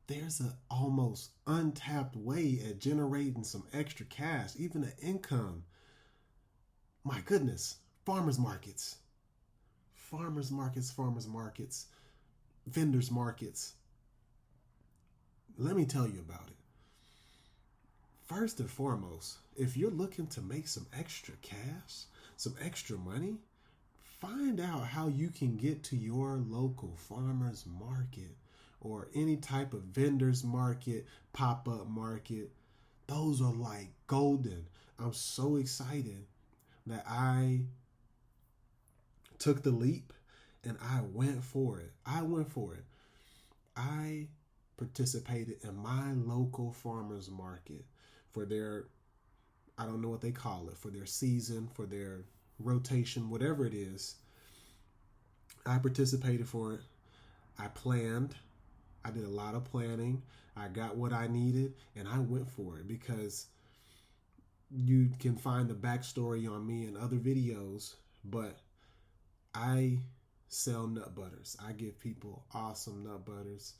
there's a almost untapped way at generating some extra cash, even an income. My goodness, farmers markets, farmers markets, vendors markets. Let me tell you about it. First and foremost, if you're looking to make some extra cash, some extra money, find out how you can get to your local farmers market or any type of vendors market, pop up market. Those are like golden. I'm so excited that I took the leap and I went for it. I participated in my local farmers market for their, I don't know what they call it, for their season, for their rotation, whatever it is. I participated for it. I planned. I did a lot of planning. I got what I needed and I went for it because you can find the backstory on me in other videos, but I sell nut butters. I give people awesome nut butters,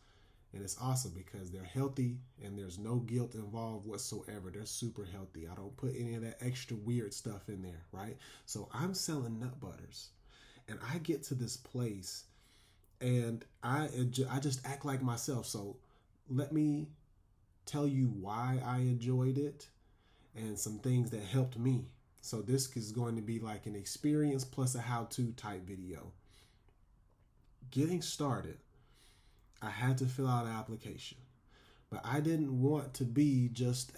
and it's awesome because they're healthy and there's no guilt involved whatsoever. They're super healthy. I don't put any of that extra weird stuff in there, right? So I'm selling nut butters, and I get to this place, and I just act like myself. So let me tell you why I enjoyed it and some things that helped me. So this is going to be like an experience plus a how-to type video. Getting started, I had to fill out an application, but I didn't want to be just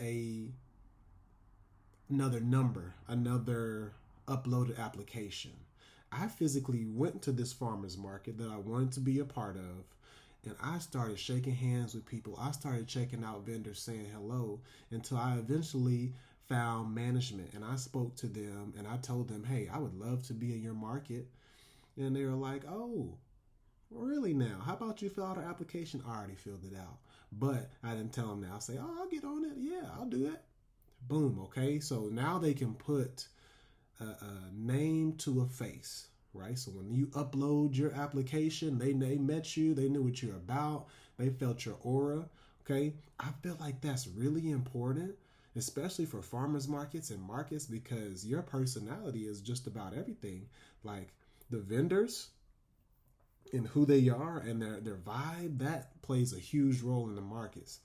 another number, another uploaded application. I physically went to this farmer's market that I wanted to be a part of, and I started shaking hands with people. I started checking out vendors, saying hello, until I eventually found management, and I spoke to them and I told them, hey, I would love to be in your market. And they were like, oh, really now? How about you fill out an application? I already filled it out. But I didn't tell them that. I'll say, oh, I'll get on it. Yeah, I'll do that. Boom. Okay. So now they can put a name to a face, right? So when you upload your application, they met you, they knew what you're about, they felt your aura. Okay. I feel like that's really important, especially for farmers markets and markets, because your personality is just about everything. Like the vendors, and who they are and their vibe, that plays a huge role in the markets.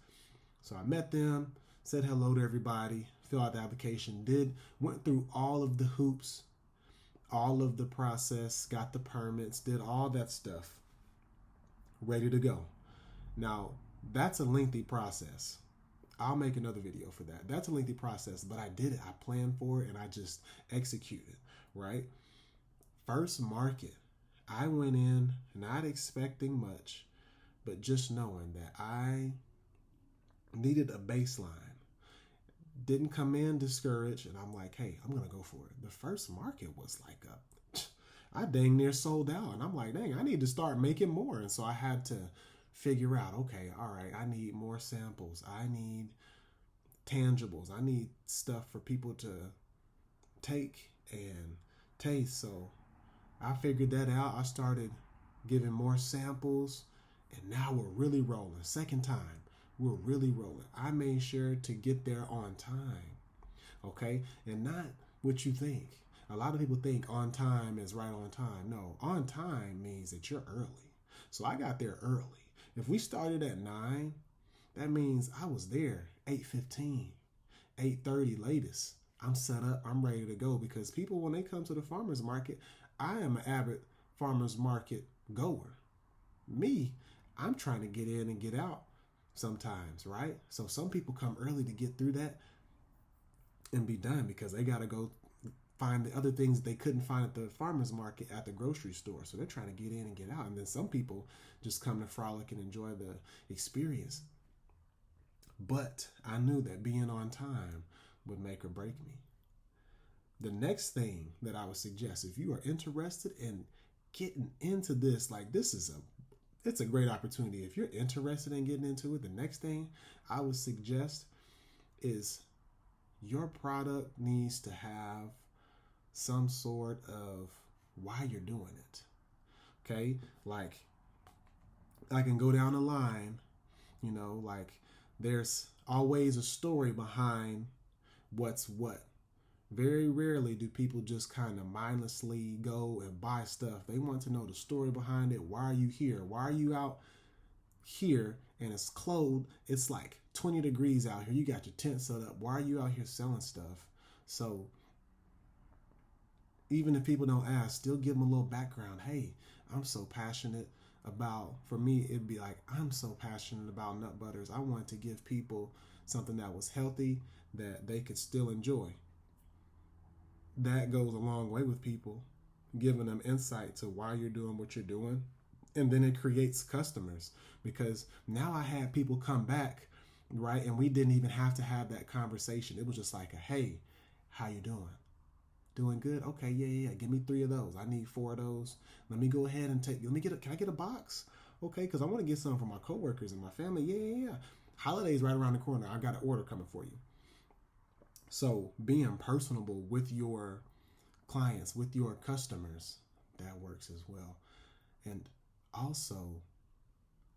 So I met them, said hello to everybody, filled out the application, went through all of the hoops, all of the process, got the permits, did all that stuff, ready to go. Now, that's a lengthy process. I'll make another video for that. That's a lengthy process, but I did it. I planned for it and I just executed, right? First market, I went in not expecting much, but just knowing that I needed a baseline. Didn't come in discouraged, and I'm like, hey, I'm going to go for it. The first market was like I dang near sold out, and I'm like, dang, I need to start making more. And so I had to figure out, okay, all right, I need more samples. I need tangibles. I need stuff for people to take and taste. So I figured that out. I started giving more samples, and now we're really rolling. Second time, we're really rolling. I made sure to get there on time, okay? And not what you think. A lot of people think on time is right on time. No, on time means that you're early. So I got there early. If we started at 9, that means I was there 8:15, 8:30 latest. I'm set up, I'm ready to go, because people, when they come to the farmer's market, I am an avid farmer's market goer. Me, I'm trying to get in and get out sometimes, right? So some people come early to get through that and be done because they got to go find the other things they couldn't find at the farmer's market at the grocery store. So they're trying to get in and get out. And then some people just come to frolic and enjoy the experience. But I knew that being on time would make or break me. The next thing that I would suggest, if you are interested in getting into this, like it's a great opportunity. If you're interested in getting into it, the next thing I would suggest is your product needs to have some sort of why you're doing it. Okay? Like I can go down the line Like there's always a story behind what's what. Very rarely do people just kind of mindlessly go and buy stuff. They want to know the story behind it. Why are you here? Why are you out here and it's cold? It's like 20 degrees out here. You got your tent set up. Why are you out here selling stuff? So even if people don't ask, still give them a little background. Hey, I'm so passionate about, for me, it'd be like, I'm so passionate about nut butters. I wanted to give people something that was healthy that they could still enjoy. That goes a long way with people, giving them insight to why you're doing what you're doing. And then it creates customers, because now I had people come back, right? And we didn't even have to have that conversation. It was just like, hey, how you doing? Doing good? Okay, yeah. Give me 3 of those. I need 4 of those. Let me go ahead and can I get a box? Okay, because I want to get some for my coworkers and my family. Yeah. Holidays right around the corner. I got an order coming for you. So being personable with your clients, with your customers, that works as well. And also,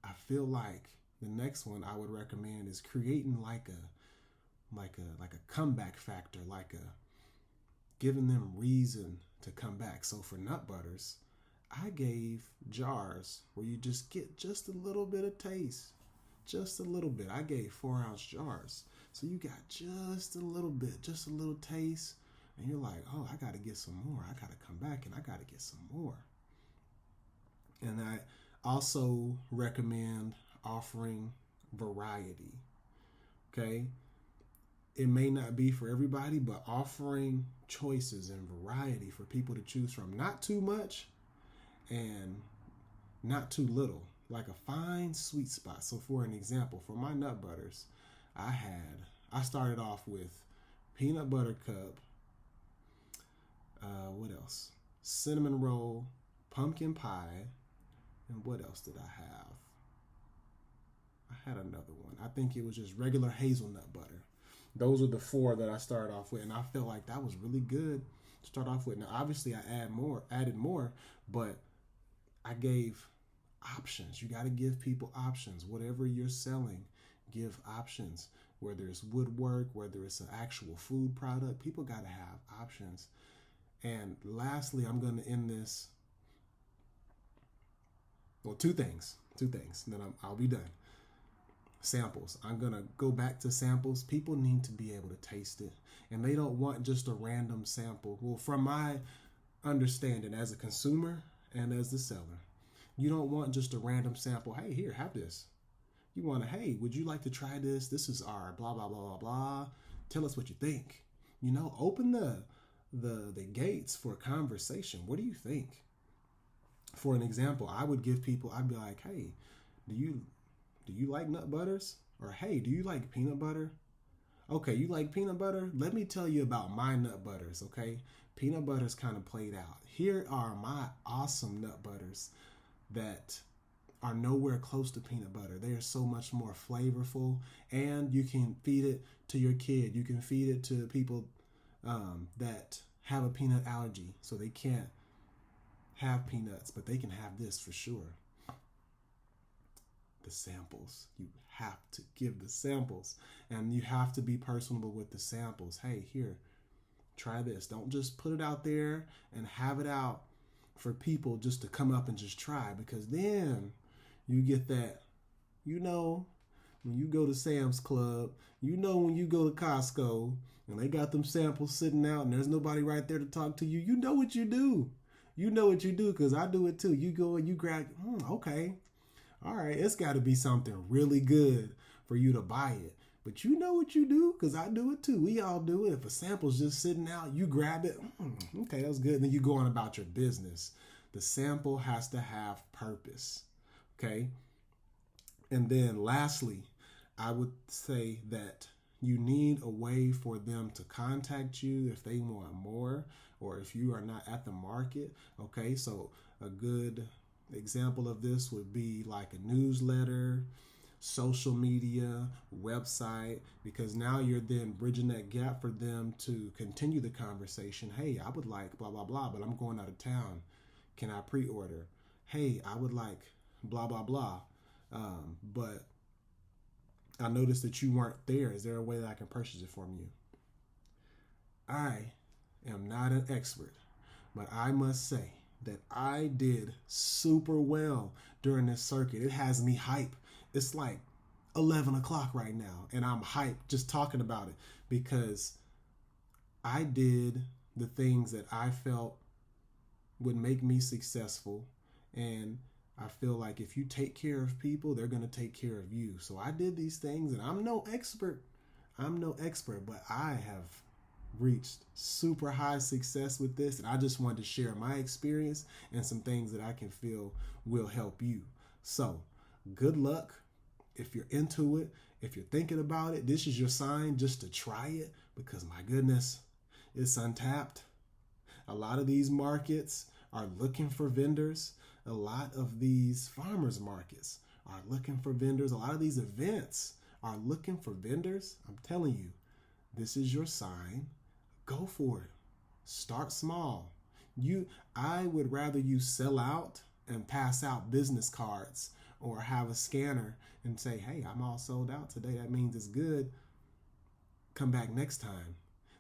I feel like the next one I would recommend is creating like a comeback factor, like a giving them reason to come back. So for nut butters, I gave jars where you just get just a little bit of taste, just a little bit. I gave 4-ounce jars. So you got just a little bit, just a little taste. And you're like, oh, I got to get some more. I got to come back and I got to get some more. And I also recommend offering variety. Okay. It may not be for everybody, but offering choices and variety for people to choose from. Not too much and not too little. Like a fine sweet spot. So for an example, for my nut butters, I started off with peanut butter cup, what else? Cinnamon roll, pumpkin pie, and what else did I have? I had another one. I think it was just regular hazelnut butter. Those are the 4 that I started off with, and I felt like that was really good to start off with. Now, obviously, I added more, but I gave options. You got to give people options. Whatever you're selling, give options. Whether it's woodwork, whether it's an actual food product, people got to have options. And lastly, I'm going to end this. Well, two things, then I'll be done. Samples. I'm going to go back to samples. People need to be able to taste it. And they don't want just a random sample. Well, from my understanding as a consumer and as the seller, you don't want just a random sample. Hey, here, have this. You want to, hey, would you like to try this? This is our blah, blah, blah, blah, blah. Tell us what you think. Open the gates for conversation. What do you think? For an example, I'd be like, hey, do you like nut butters? Or hey, do you like peanut butter? Okay, you like peanut butter? Let me tell you about my nut butters, okay? Peanut butter's kind of played out. Here are my awesome nut butters that are nowhere close to peanut butter. They are so much more flavorful, and you can feed it to your kid. You can feed it to people that have a peanut allergy, so they can't have peanuts, but they can have this for sure. The samples. You have to give the samples, and you have to be personable with the samples. Hey, here, try this. Don't just put it out there and have it out for people just to come up and just try, because then you get that, when you go to Sam's Club, when you go to Costco and they got them samples sitting out and there's nobody right there to talk to you, you know what you do. You know what you do, because I do it too. You go and you grab, okay, all right, it's got to be something really good for you to buy it. But you know what you do, because I do it too. We all do it. If a sample's just sitting out, you grab it. Okay, that's good. And then you go on about your business. The sample has to have purpose. Okay. And then lastly, I would say that you need a way for them to contact you if they want more, or if you are not at the market. Okay, so a good example of this would be like a newsletter, social media, website, because now you're then bridging that gap for them to continue the conversation. Hey, I would like blah, blah, blah, but I'm going out of town. Can I pre-order? Hey, I would like blah, blah, blah. But I noticed that you weren't there. Is there a way that I can purchase it from you? I am not an expert, but I must say that I did super well during this circuit. It has me hype. It's like 11 o'clock right now, and I'm hyped just talking about it because I did the things that I felt would make me successful. And I feel like if you take care of people, they're going to take care of you. So I did these things, and I'm no expert. I'm no expert, but I have reached super high success with this. And I just wanted to share my experience and some things that I can feel will help you. So good luck. If you're into it, if you're thinking about it, this is your sign just to try it because my goodness, it's untapped. A lot of these markets are looking for vendors. A lot of these farmers markets are looking for vendors. A lot of these events are looking for vendors. I'm telling you, this is your sign. Go for it. Start small. I would rather you sell out and pass out business cards or have a scanner and say, hey, I'm all sold out today. That means it's good. Come back next time.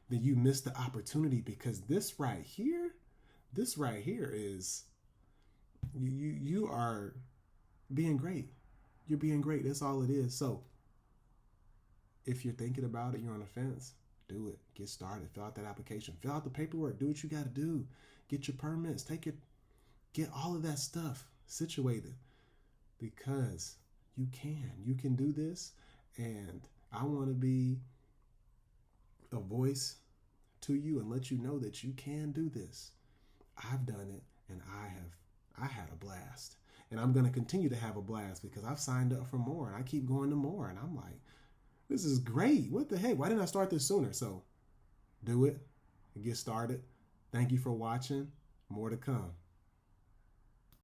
Then you miss the opportunity because this right here is you are being great. You're being great. That's all it is. So if you're thinking about it, you're on the fence, do it. Get started. Fill out that application. Fill out the paperwork. Do what you got to do. Get your permits. Get all of that stuff situated because you can. You can do this. And I want to be a voice to you and let you know that you can do this. I've done it and I had a blast. And I'm going to continue to have a blast because I've signed up for more and I keep going to more. And I'm like, this is great. What the heck? Why didn't I start this sooner? So do it and get started. Thank you for watching. More to come.